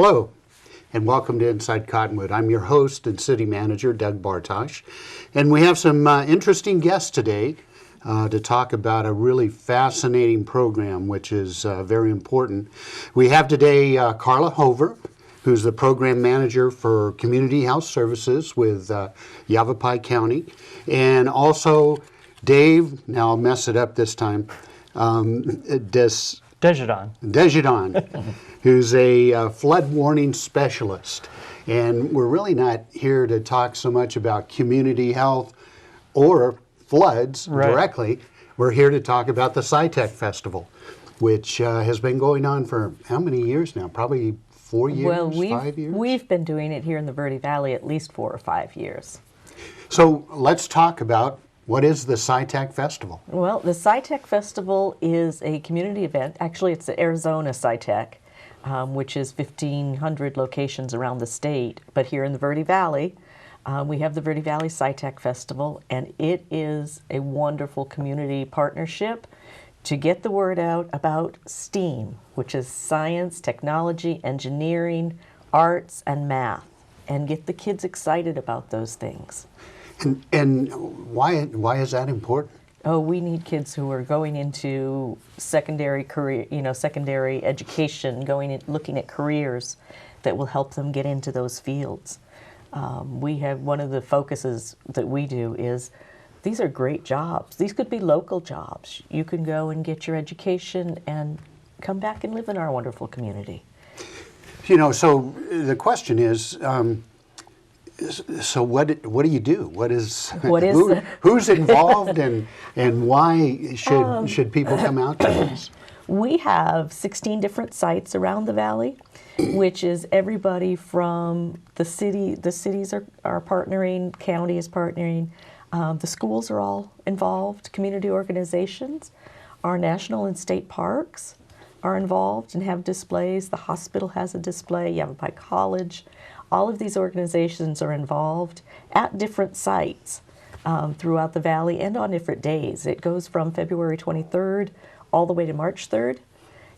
Hello, and welcome to Inside Cottonwood. I'm your host and city manager, Doug Bartosh, and we have some interesting guests today to talk about a really fascinating program, which is very important. We have today Carla Hover, who's the program manager for Community Health Services with Yavapai County, and also Dave, now I'll mess it up this time, Desjardins, who's a flood warning specialist. And we're really not here to talk so much about community health or floods directly. We're here to talk about the SciTech Festival, which has been going on for how many years now? Probably 4 years, well, 5 years? We've been doing it here in the Verde Valley at least 4 or 5 years. So let's talk about what is the SciTech Festival? Well, the SciTech Festival is a community event. Actually, it's the Arizona SciTech, which is 1,500 locations around the state. But here in the Verde Valley, we have the Verde Valley SciTech Festival, and it is a wonderful community partnership to get the word out about STEAM, which is science, technology, engineering, arts, and math, and get the kids excited about those things. And why is that important? Oh, we need kids who are going into secondary career, secondary education, looking at careers that will help them get into those fields. We have one of the focuses that we do is these are great jobs. These could be local jobs. You can go and get your education and come back and live in our wonderful community. So the question is, so what do you do? Who's involved and why should people come out to this? We have 16 different sites around the valley, which is everybody from the city. The cities are partnering, county is partnering, the schools are all involved, community organizations, our national and state parks are involved and have displays. The hospital has a display, Yavapai College. All of these organizations are involved at different sites throughout the valley and on different days. It goes from February 23rd all the way to March 3rd,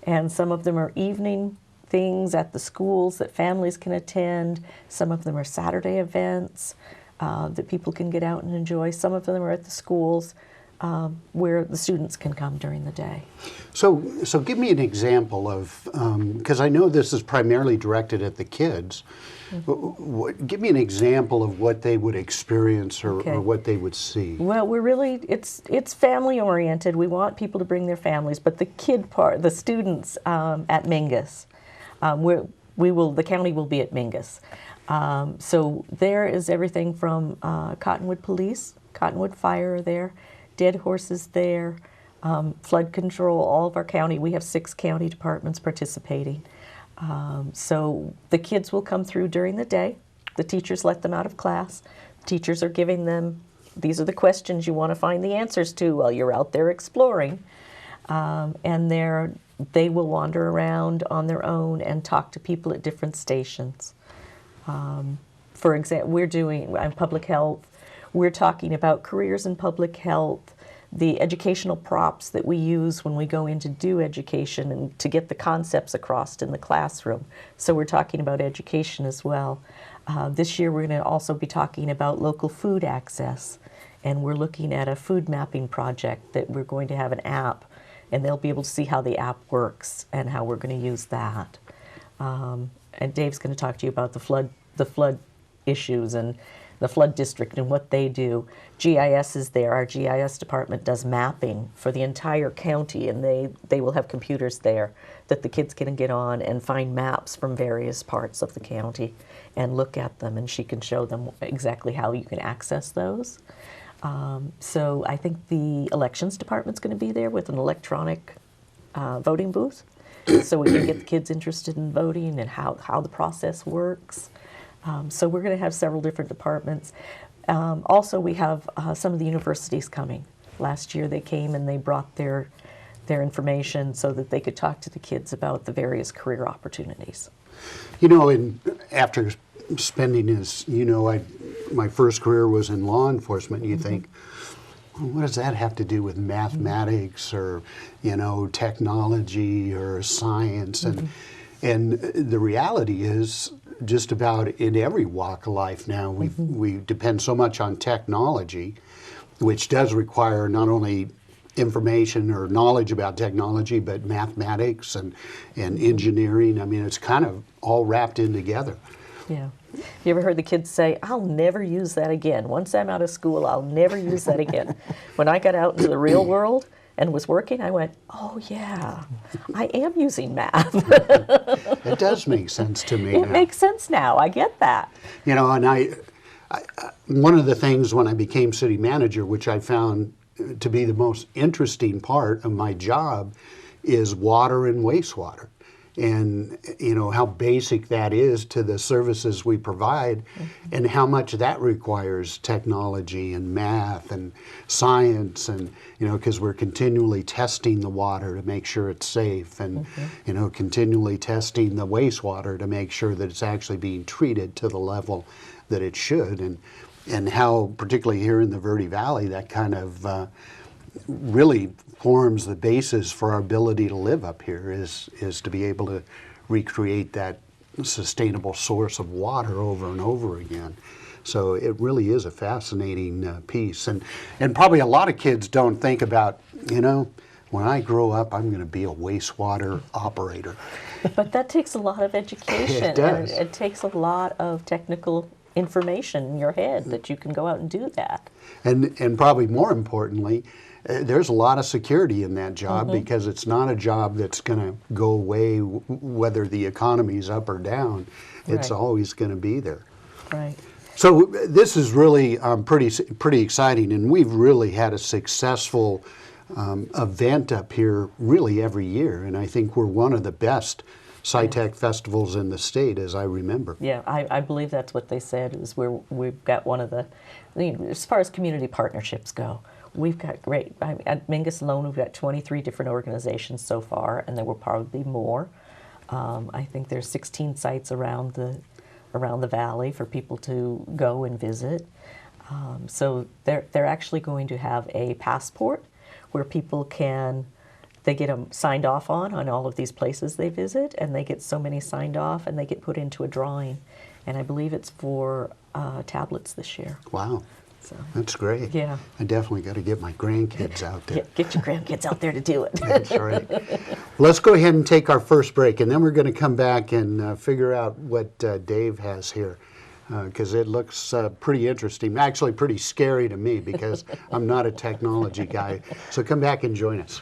and some of them are evening things at the schools that families can attend. Some of them are Saturday events that people can get out and enjoy. Some of them are at the schools where the students can come during the day. So give me an example of, because I know this is primarily directed at the kids. Give me an example of what they would experience or what they would see. Well, it's family oriented. We want people to bring their families, but the kid part, the students at Mingus, the county will be at Mingus. So there is everything from Cottonwood Police, Cottonwood Fire are there, Dead Horses there, flood control, all of our county. We have 6 county departments participating. So the kids will come through during the day. The teachers let them out of class. Teachers are giving them, these are the questions you want to find the answers to while you're out there exploring. And they will wander around on their own and talk to people at different stations. For example, we're doing public health. We're talking about careers in public health, the educational props that we use when we go in to do education and to get the concepts across in the classroom. So we're talking about education as well. This year we're going to also be talking about local food access, and we're looking at a food mapping project that we're going to have an app, and they'll be able to see how the app works and how we're going to use that. And Dave's going to talk to you about the flood issues and the flood district and what they do. GIS is there. Our GIS department does mapping for the entire county, and they will have computers there that the kids can get on and find maps from various parts of the county and look at them, and she can show them exactly how you can access those. So I think the elections department's going to be there with an electronic voting booth, so we can get the kids interested in voting and how the process works. So we're going to have several different departments. Also, we have some of the universities coming. Last year they came and they brought their information so that they could talk to the kids about the various career opportunities. After spending my first career was in law enforcement, you think, well, what does that have to do with mathematics or, technology or science? And the reality is, just about in every walk of life now, we depend so much on technology, which does require not only information or knowledge about technology, but mathematics and engineering. I mean, it's kind of all wrapped in together. Yeah. You ever heard the kids say, I'll never use that again. Once I'm out of school, I'll never use that again. When I got out into the real world and was working, I went, oh yeah, I am using math. It does make sense to me It now. makes sense now. I get that. You know, and I one of the things when I became city manager, which I found to be the most interesting part of my job, is water and wastewater. And, you know, how basic that is to the services we provide, and how much that requires technology and math and science, and, you know, because we're continually testing the water to make sure it's safe, and, you know, continually testing the wastewater to make sure that it's actually being treated to the level that it should. And how, particularly here in the Verde Valley, that kind of really forms the basis for our ability to live up here, is to be able to recreate that sustainable source of water over and over again. So it really is a fascinating piece. And probably a lot of kids don't think about, you know, when I grow up, I'm going to be a wastewater operator. But that takes a lot of education. It does. And it takes a lot of technical information in your head that you can go out and do that. And probably more importantly, there's a lot of security in that job, because it's not a job that's going to go away whether the economy's up or down. It's Right. always going to be there. Right. So this is really pretty exciting, and we've really had a successful event up here really every year, and I think we're one of the best SciTech festivals in the state, as I remember. Yeah, I believe that's what they said, is we've got one of the, as far as community partnerships go, we've got great, at Mingus alone, we've got 23 different organizations so far, and there will probably be more. I think there's 16 sites around the valley for people to go and visit. So they're actually going to have a passport where people they get them signed off on all of these places they visit, and they get so many signed off, and they get put into a drawing. And I believe it's for tablets this year. Wow. So, That's great. yeah. I definitely got to get my grandkids out there. Get your grandkids out there to do it. That's right. Let's go ahead and take our first break, and then we're going to come back and figure out what Dave has here, because it looks pretty interesting, actually pretty scary to me, because I'm not a technology guy. So come back and join us.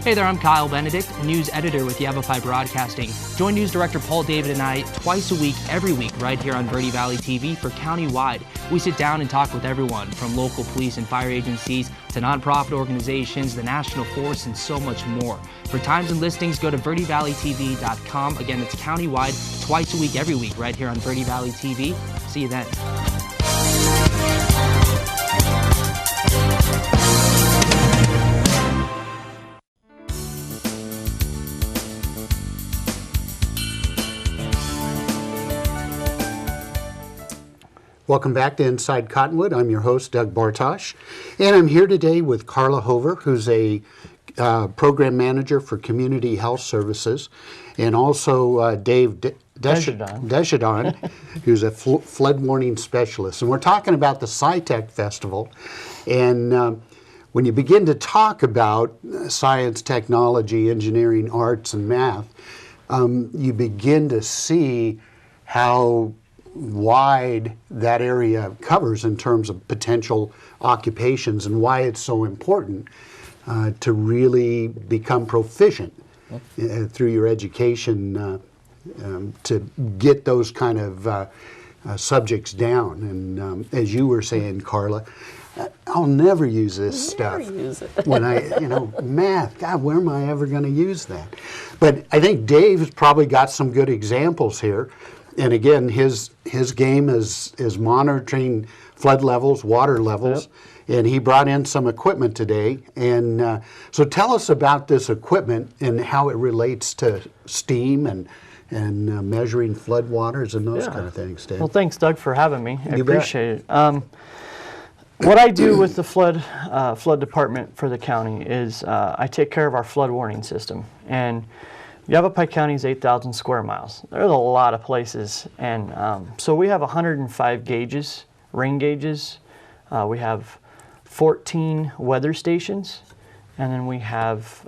Hey there, I'm Kyle Benedict, news editor with Yavapai Broadcasting. Join news director Paul David and I twice a week, every week, right here on Verde Valley TV for Countywide. We sit down and talk with everyone, from local police and fire agencies to nonprofit organizations, the National Forest, and so much more. For times and listings, go to verdevalleytv.com. Again, it's Countywide, twice a week, every week, right here on Verde Valley TV. See you then. Welcome back to Inside Cottonwood. I'm your host, Doug Bartosh, and I'm here today with Carla Hover, who's a program manager for Community Health Services, and also Dave Desjardins, who's a flood warning specialist. And we're talking about the SciTech Festival, and when you begin to talk about science, technology, engineering, arts, and math, you begin to see how wide that area covers in terms of potential occupations, and why it's so important to really become proficient through your education to get those kind of subjects down. And as you were saying, Carla, I'll never use this stuff. Use it. When math, God, where am I ever going to use that? But I think Dave's probably got some good examples here. And again, his game is monitoring flood levels, water levels, and he brought in some equipment today. And so tell us about this equipment and how it relates to STEAM and and measuring flood waters and those kind of things, Dan. Well, thanks, Doug, for having me. I You bet. appreciate it. What I do with the flood department for the county is I take care of our flood warning system. And Yavapai County is 8,000 square miles. There's a lot of places. And so we have 105 gauges, rain gauges. We have 14 weather stations. And then we have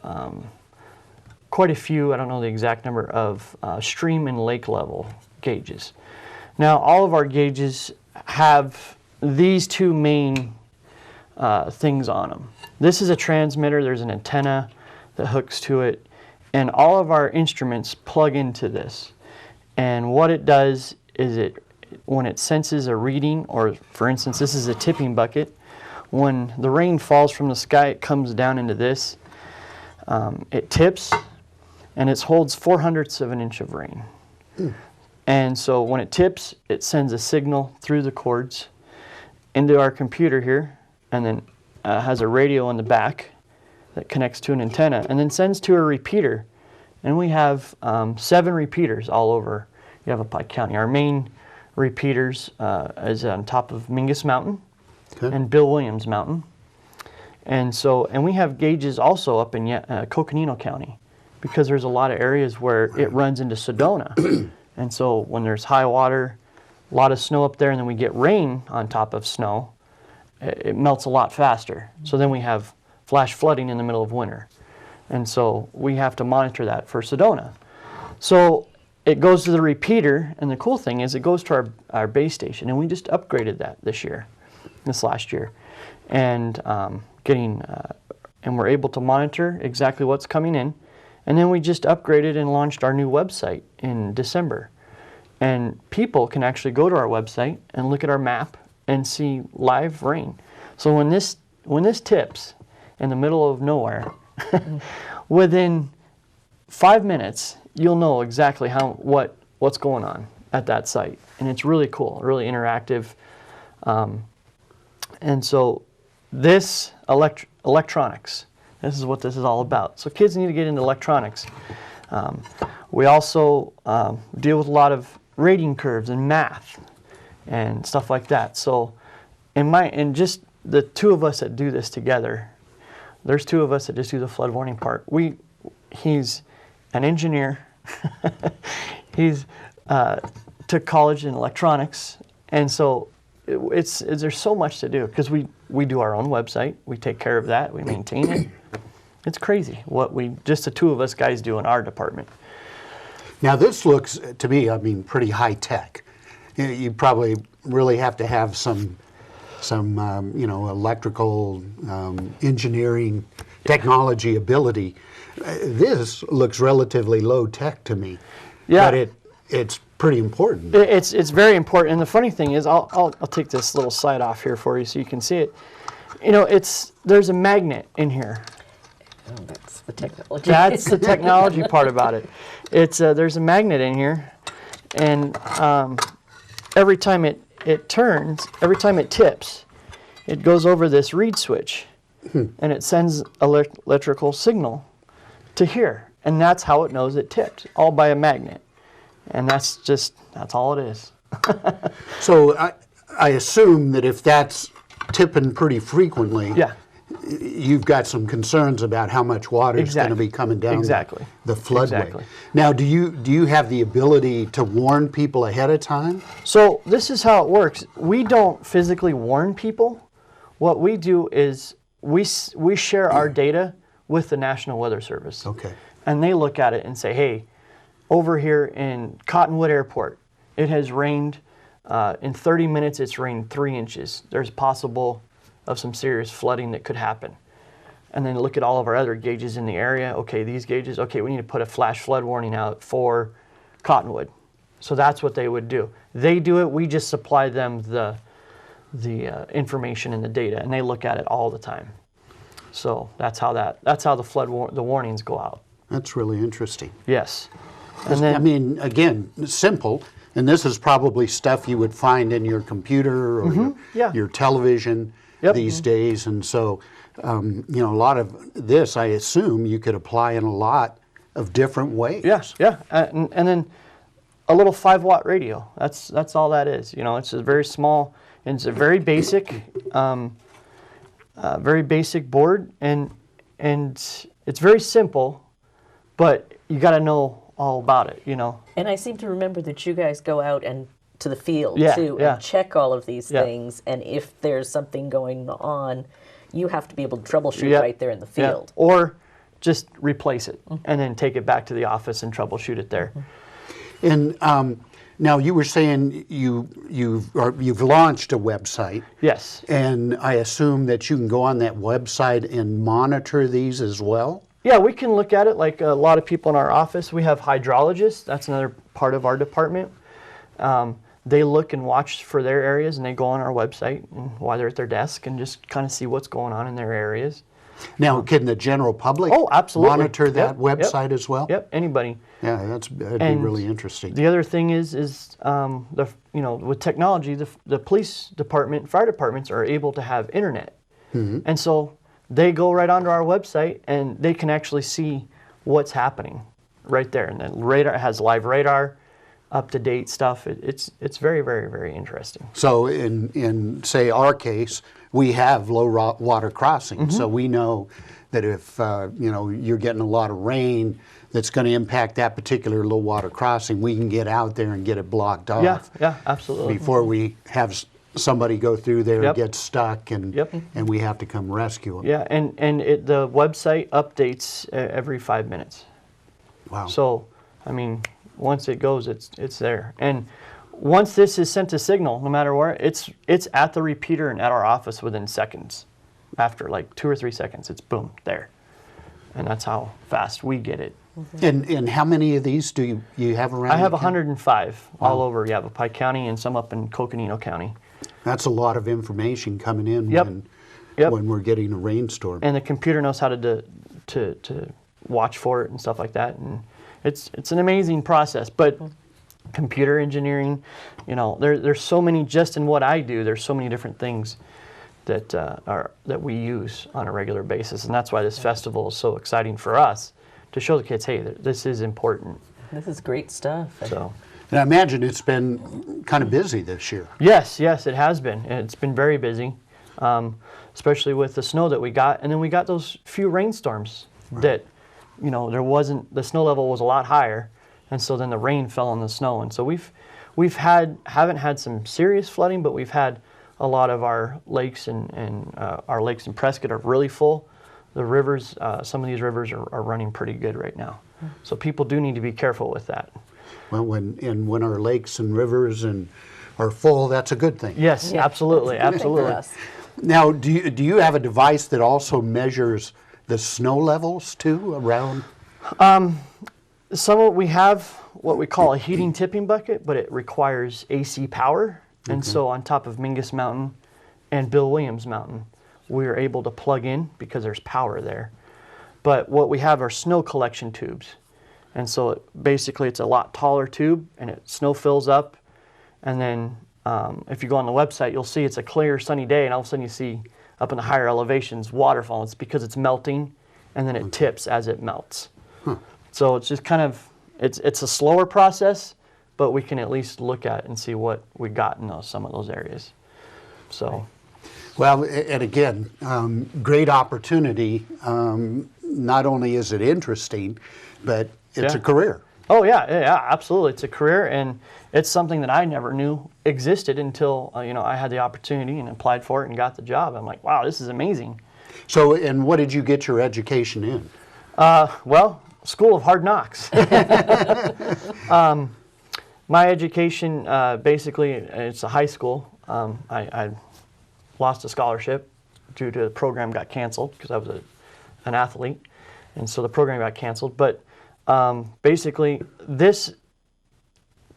quite a few, I don't know the exact number, of stream and lake level gauges. Now, all of our gauges have these two main things on them. This is a transmitter. There's an antenna that hooks to it, and all of our instruments plug into this. And what it does is when it senses a reading, or for instance, this is a tipping bucket, when the rain falls from the sky, it comes down into this. It tips, and it holds 0.04 of an inch of rain. And so when it tips, it sends a signal through the cords into our computer here, and then has a radio in the back that connects to an antenna, and then sends to a repeater. And we have 7 repeaters all over Yavapai County. Our main repeaters is on top of Mingus Mountain and Bill Williams Mountain. And we have gauges also up in Coconino County, because there's a lot of areas where it runs into Sedona. And so when there's high water, a lot of snow up there, and then we get rain on top of snow, it melts a lot faster. So then we have flash flooding in the middle of winter. And so we have to monitor that for Sedona. So it goes to the repeater, and the cool thing is it goes to our base station, and we just upgraded that this last year. And and we're able to monitor exactly what's coming in. And then we just upgraded and launched our new website in December. And people can actually go to our website and look at our map and see live rain. So when this tips in the middle of nowhere, within 5 minutes, you'll know exactly what's going on at that site. And it's really cool, really interactive. And so this electronics, this is what this is all about. So kids need to get into electronics. We also deal with a lot of rating curves and math and stuff like that. So and just the two of us that do this together, there's 2 of us that just do the flood warning part. He's an engineer. He's took college in electronics, and so there's so much to do, because we do our own website, we take care of that, we maintain it. It's crazy what just the 2 of us guys do in our department. Now this looks, to me, pretty high tech. You probably really have to have some electrical engineering technology ability. This looks relatively low tech to me. Yeah. But it's pretty important. It's very important. And the funny thing is, I'll take this little slide off here for you so you can see it. There's a magnet in here. Oh, that's the technology. That's the technology part about it. There's a magnet in here, and every time it turns, every time it tips, it goes over this reed switch, and it sends electrical signal to here, and that's how it knows it tipped, all by a magnet. And that's all it is. So I assume that if that's tipping pretty frequently, you've got some concerns about how much water is going to be coming down the floodway. Exactly. Now, do you have the ability to warn people ahead of time? So this is how it works. We don't physically warn people. What we do is we share our data with the National Weather Service. Okay. And they look at it and say, hey, over here in Cottonwood Airport, it has rained, in 30 minutes it's rained 3 inches. There's possible of some serious flooding that could happen. And then look at all of our other gauges in the area. Okay, these gauges, okay, we need to put a flash flood warning out for Cottonwood. So that's what they would do. They do it, we just supply them the information and the data, and they look at it all the time. So that's how the warnings go out. That's really interesting. Yes. And then, again, simple, and this is probably stuff you would find in your computer or your television these days, and so a lot of this, I assume, you could apply in a lot of different ways. Yeah. And then a little 5-watt radio. That's all that is. You know, it's a very small, and it's a very basic board, and it's very simple, but you got to know all about it, you know. And I seem to remember that you guys go out and to the field too Yeah. and check all of these Yeah. things. And if there's something going on, you have to be able to troubleshoot Yeah. right there in the Yeah. field. Or just replace it and then take it back to the office and troubleshoot it there. And now you were saying you've launched a website. Yes. And I assume that you can go on that website and monitor these as well? Yeah, we can look at it like a lot of people in our office. We have hydrologists. That's another part of our department. They look and watch for their areas, and they go on our website and while they're at their desk and just kind of see what's going on in their areas. Now, can the general public absolutely. monitor that Yep, website as well? Yep, anybody. Yeah, that'd be And really interesting. The other thing is with technology, the police department, fire departments are able to have internet, and so they go right onto our website and they can actually see what's happening right there. And then radar has live radar, up to date stuff. It's very, very, very interesting. So in say our case, we have low water crossing, so we know that if you're getting a lot of rain that's going to impact that particular low water crossing, we can get out there and get it blocked off. Yeah, absolutely. Before we have somebody go through there and Yep. get stuck and we have to come rescue them. Yeah, and the website updates every 5 minutes. Wow. So, I mean, once it goes, it's there. And once this is sent to signal, no matter where, it's at the repeater and at our office within seconds. After like 2 or 3 seconds, it's boom, there. And that's how fast we get it. And how many of these do you have around? I have the county? 105 all over Yavapai County and some up in Coconino County. That's a lot of information coming in Yep. Yep. when we're getting a rainstorm. And the computer knows how to watch for it and stuff like that. And it's an amazing process. But computer engineering, there's so many, just in what I do, there's so many different things that we use on a regular basis. And that's why this festival is so exciting for us, to show the kids, hey, this is important. This is great stuff. So. And I imagine it's been kind of busy this year. Yes, it has been. It's been very busy, especially with the snow that we got. And then we got those few rainstorms that, the snow level was a lot higher. And so then the rain fell on the snow. And so haven't had some serious flooding, but we've had a lot of our lakes and our lakes in Prescott are really full. The rivers, some of these rivers are running pretty good right now. So people do need to be careful with that. Well, when our lakes and rivers are full, that's a good thing. Yes, Yeah, absolutely, that's a good thing for absolutely. us. Now, do you have a device that also measures the snow levels too around? We have what we call a heating tipping bucket, but it requires AC power. And so on top of Mingus Mountain and Bill Williams Mountain, we are able to plug in because there's power there. But what we have are snow collection tubes. And so basically it's a lot taller tube, and snow fills up. And then if you go on the website, you'll see it's a clear, sunny day, and all of a sudden you see up in the higher elevations waterfall. It's because it's melting, and then it tips as it melts. So it's just kind of, it's a slower process, but we can at least look at and see what we got in some of those areas. So. Well, and again, great opportunity. Not only is it interesting, but it's a career. Oh yeah, absolutely. It's a career, and it's something that I never knew existed until I had the opportunity and applied for it and got the job. I'm like, wow, this is amazing. So, and what did you get your education in? Well, School of Hard Knocks. My education, basically, it's a high school. I lost a scholarship due to the program got canceled because I was an athlete, and so the program got canceled. But basically,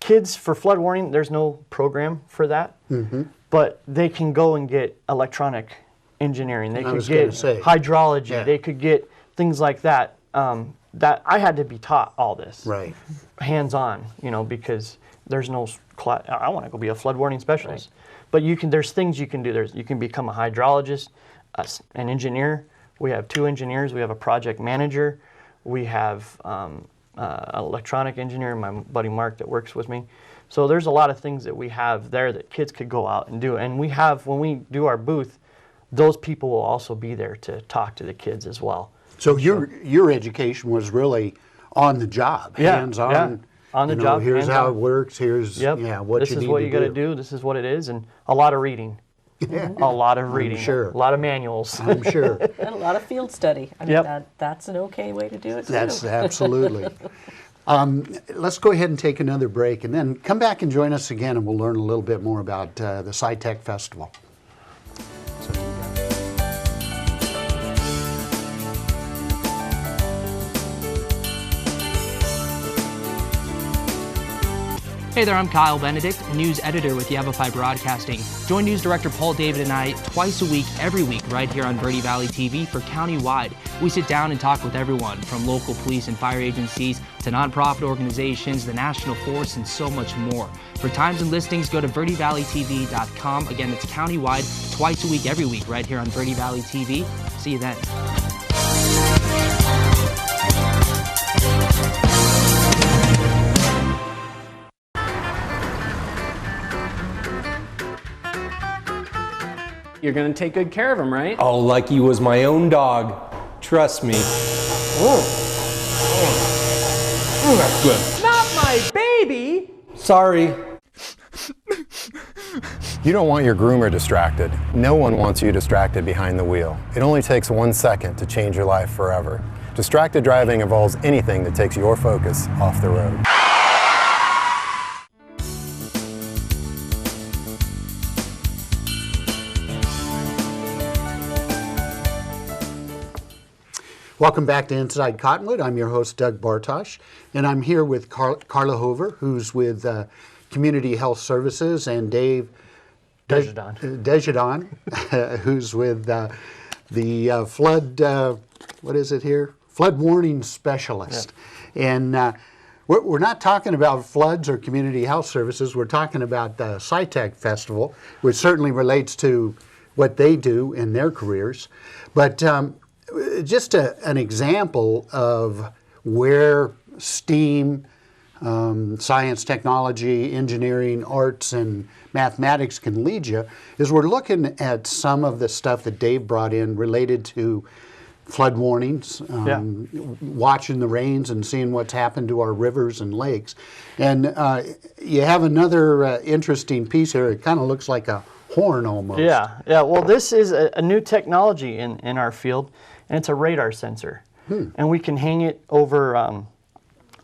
kids for flood warning, there's no program for that, but they can go and get electronic engineering. They could get hydrology. They could get things like that. That I had to be taught all this, right, hands-on, because there's no class. I want to go be a flood warning specialist, but there's things you can do. You can become a hydrologist, an engineer. We have 2 engineers. We have a project manager. We have an electronic engineer, my buddy Mark that works with me. So there's a lot of things that we have there that kids could go out and do. And we have, when we do our booth, those people will also be there to talk to the kids as well. So your education was really on the job, hands-on. Yeah. On the job. Here's how it works. Here's what you need this is what you got to do. This is what it is, and a lot of reading. A lot of reading. I'm sure. A lot of manuals. I'm sure. And a lot of field study. I mean, that's an okay way to do it too. That's absolutely. Let's go ahead and take another break, and then come back and join us again, and we'll learn a little bit more about the SciTech Festival. Hey there, I'm Kyle Benedict, news editor with Yavapai Broadcasting. Join news director Paul David and I twice a week, every week, right here on Verde Valley TV for County-wide. We sit down and talk with everyone, from local police and fire agencies to nonprofit organizations, the National Forest, and so much more. For times and listings, go to verdevalleytv.com. Again, it's county-wide, twice a week, every week, right here on Verde Valley TV. See you then. You're gonna take good care of him, right? Oh, like he was my own dog. Trust me. Oh, that's good. Not my baby! Sorry. You don't want your groomer distracted. No one wants you distracted behind the wheel. It only takes 1 second to change your life forever. Distracted driving involves anything that takes your focus off the road. Welcome back to Inside Cottonwood. I'm your host, Doug Bartosh, and I'm here with Carla Hover, who's with Community Health Services, and Dave Desjardins, who's with the flood, what is it here? Flood warning specialist. Yeah. And we're not talking about floods or community health services. We're talking about the SciTech Festival, which certainly relates to what they do in their careers. But just an example of where STEAM, science, technology, engineering, arts, and mathematics can lead you is we're looking at some of the stuff that Dave brought in related to flood warnings, watching the rains and seeing what's happened to our rivers and lakes. And you have another interesting piece here. It kind of looks like a horn almost. Yeah. Well, this is a new technology in our field, and it's a radar sensor. And we can hang it over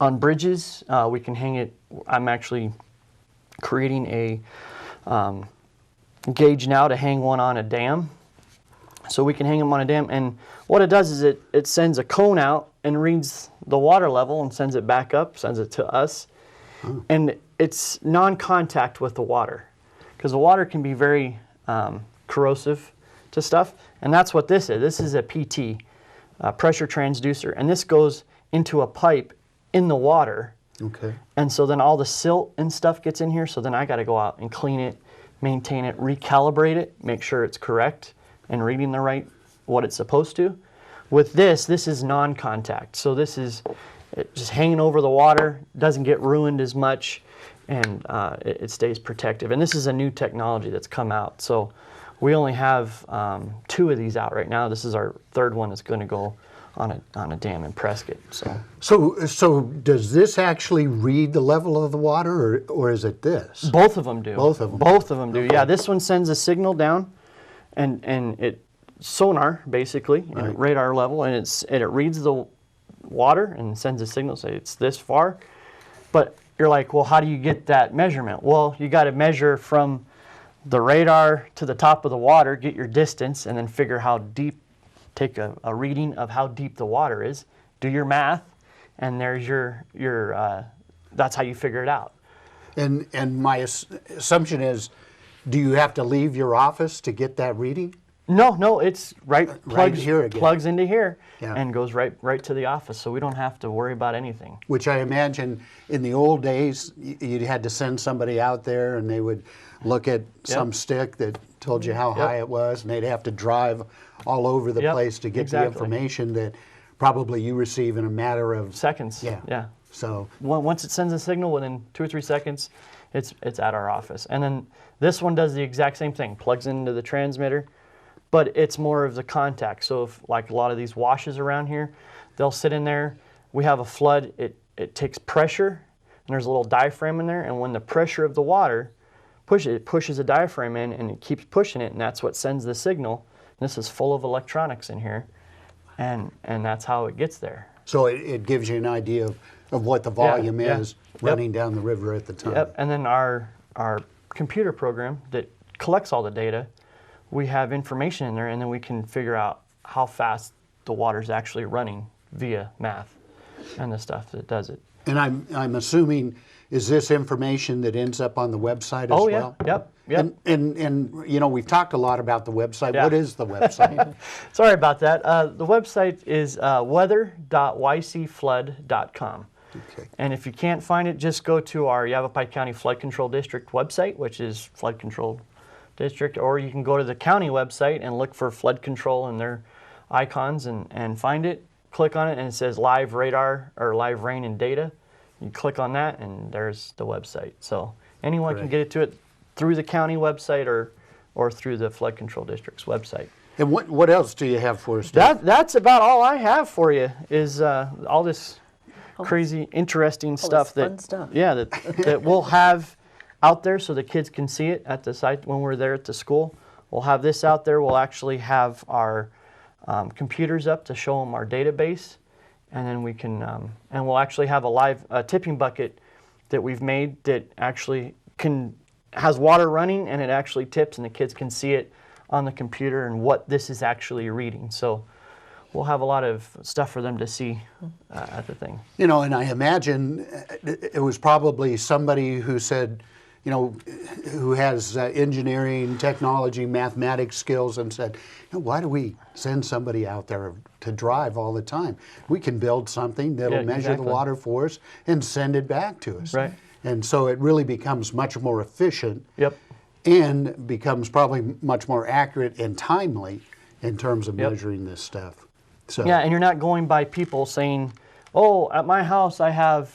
on bridges. We can hang it, I'm actually creating a gauge now to hang one on a dam. So we can hang them on a dam, and what it does is it sends a cone out and reads the water level and sends it back up, sends it to us. And it's non-contact with the water, because the water can be very corrosive to stuff, and that's what this is. This is a PT, pressure transducer, and this goes into a pipe in the water. Okay. And so then all the silt and stuff gets in here, so then I got to go out and clean it, maintain it, recalibrate it, make sure it's correct and reading the right, what it's supposed to. With this is non-contact, so this is just hanging over the water, doesn't get ruined as much, and it stays protective. And this is a new technology that's come out, so we only have 2 of these out right now. This is our 3rd one that's going to go on a dam in Prescott. So does this actually read the level of the water, or is it this? Both of them do. Both of them? Both of them do, Okay. yeah. This one sends a signal down, and it sonar, basically, Right. radar level, and it reads the water and sends a signal, say it's this far. But you're like, well, how do you get that measurement? Well, you got to measure from the radar to the top of the water, get your distance, and then figure how deep, take a reading of how deep the water is, do your math, and there's your that's how you figure it out. And my assumption is, do you have to leave your office to get that reading? No, it's plugs here again. plugs into here, Yeah. and goes right to the office, so we don't have to worry about anything. Which I imagine in the old days, you had to send somebody out there and they would look at some stick that told you how high it was, and they'd have to drive all over the place to get the information that probably you receive in a matter of Seconds. Yeah. So Once it sends a signal, within 2 or 3 seconds, it's at our office. And then this one does the exact same thing, plugs into the transmitter, but it's more of the contact. So if, like a lot of these washes around here, they'll sit in there. We have a flood, it takes pressure, and there's a little diaphragm in there, and when the pressure of the water it pushes the diaphragm in, and it keeps pushing it, and that's what sends the signal. And this is full of electronics in here, and that's how it gets there. so it gives you an idea of what the volume is running down the river at the time. Yep, and then our computer program that collects all the data, we have information in there, and then we can figure out how fast the water's actually running via math and the stuff that does it. And I'm assuming, is this information that ends up on the website as Oh, well? yeah, yep. And you know, we've talked a lot about the website. Yeah. What is the website? Sorry about that. The website is weather.ycflood.com. Okay. And if you can't find it, just go to our Yavapai County Flood Control District website, which is Flood Control District, or you can go to the county website and look for flood control and their icons and find it. Click on it, and it says live radar or live rain and data. You click on that, and there's the website. So anyone can get it to it through the county website or through the Flood Control District's website. And what else do you have for us, Dave? That's about all I have for you. Is all this crazy, interesting stuff this fun stuff. that we'll have out there so the kids can see it at the site when we're there at the school. We'll have this out there. We'll actually have our computers up to show them our database, and then we can and we'll actually have a live tipping bucket that we've made that actually has water running, and it actually tips, and the kids can see it on the computer and what this is actually reading. So we'll have a lot of stuff for them to see at the thing. You know, and I imagine it was probably somebody who said, you know, who has engineering, technology, mathematics skills, and said, you know, why do we send somebody out there to drive all the time? We can build something that'll measure the water for us and send it back to us. Right. And so it really becomes much more efficient. Yep. And becomes probably much more accurate and timely in terms of measuring this stuff. So Yeah, and you're not going by people saying, oh, at my house I have,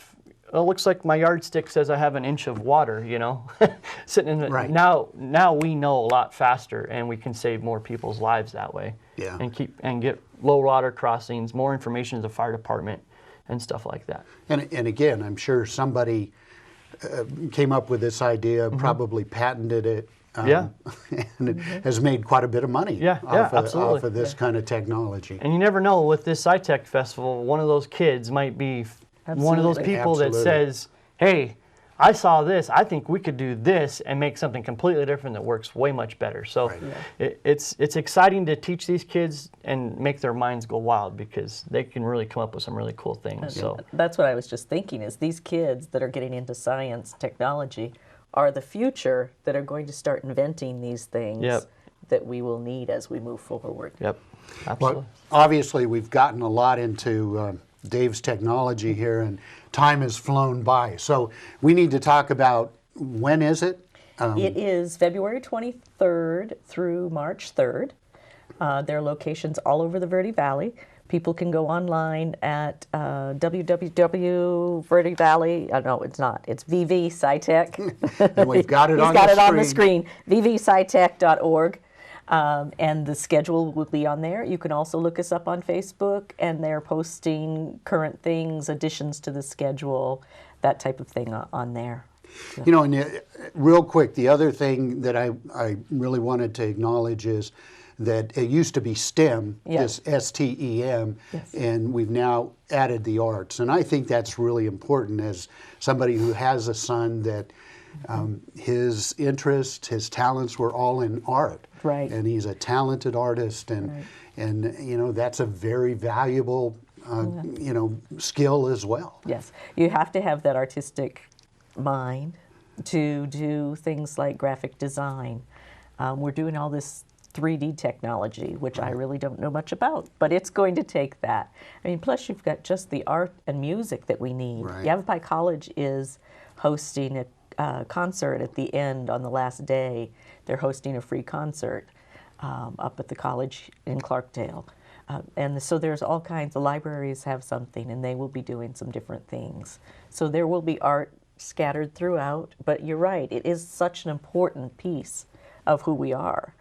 it looks like my yardstick says I have an inch of water, you know, sitting in the, Right. now we know a lot faster, and we can save more people's lives that way. Yeah. And get low water crossings, more information to the fire department and stuff like that. And again, I'm sure somebody came up with this idea, probably patented it, Yeah. and it has made quite a bit of money absolutely. off of this kind of technology. And you never know, with this SciTech Festival, one of those kids might be one of those people that says, hey, I saw this, I think we could do this and make something completely different that works way much better. So it's exciting to teach these kids and make their minds go wild, because they can really come up with some really cool things. So That's what I was just thinking, is these kids that are getting into science, technology, are the future that are going to start inventing these things that we will need as we move forward. Yep, absolutely. Well, obviously, we've gotten a lot into Dave's technology here, and time has flown by. So we need to talk about, when is it? It is February 23rd through March 3rd. There are locations all over the Verde Valley. People can go online at www.Verde Valley. No, it's not. It's VV SciTech. And we've got it He's on got the it on the screen. screen. vvscitech.org. And the schedule will be on there. You can also look us up on Facebook, and they're posting current things, additions to the schedule, that type of thing on there. You know, and real quick, the other thing that I really wanted to acknowledge is that it used to be STEM, this STEM, and we've now added the arts. And I think that's really important as somebody who has a son that his interests, his talents were all in art. Right. And he's a talented artist, and you know, that's a very valuable you know, skill as well. Yes, you have to have that artistic mind to do things like graphic design. We're doing all this 3D technology, which I really don't know much about, but it's going to take that. I mean, plus you've got just the art and music that we need. Right. Yavapai College is hosting a concert at the end on the last day. They're hosting a free concert up at the college in Clarkdale. And so there's all kinds, the libraries have something, and they will be doing some different things. So there will be art scattered throughout, but you're right, it is such an important piece of who we are.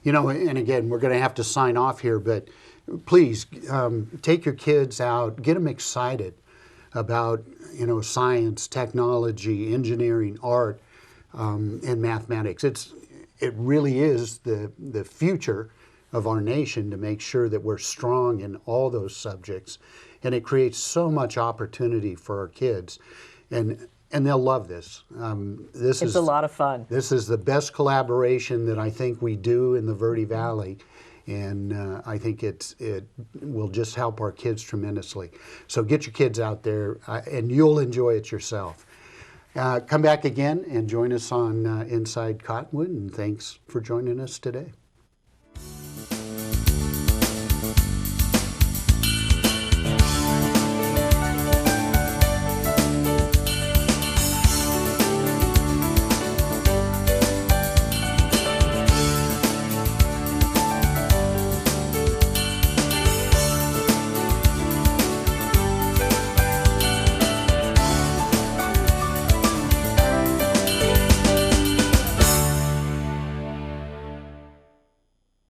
You know, and again, we're going to have to sign off here, but please take your kids out, get them excited about, you know, science, technology, engineering, art, and mathematics. It really is the future of our nation to make sure that we're strong in all those subjects, and it creates so much opportunity for our kids, and they'll love this. It's a lot of fun. This is the best collaboration that I think we do in the Verde Valley, and I think it will just help our kids tremendously. So get your kids out there, and you'll enjoy it yourself. Come back again and join us on Inside Cottonwood, and thanks for joining us today.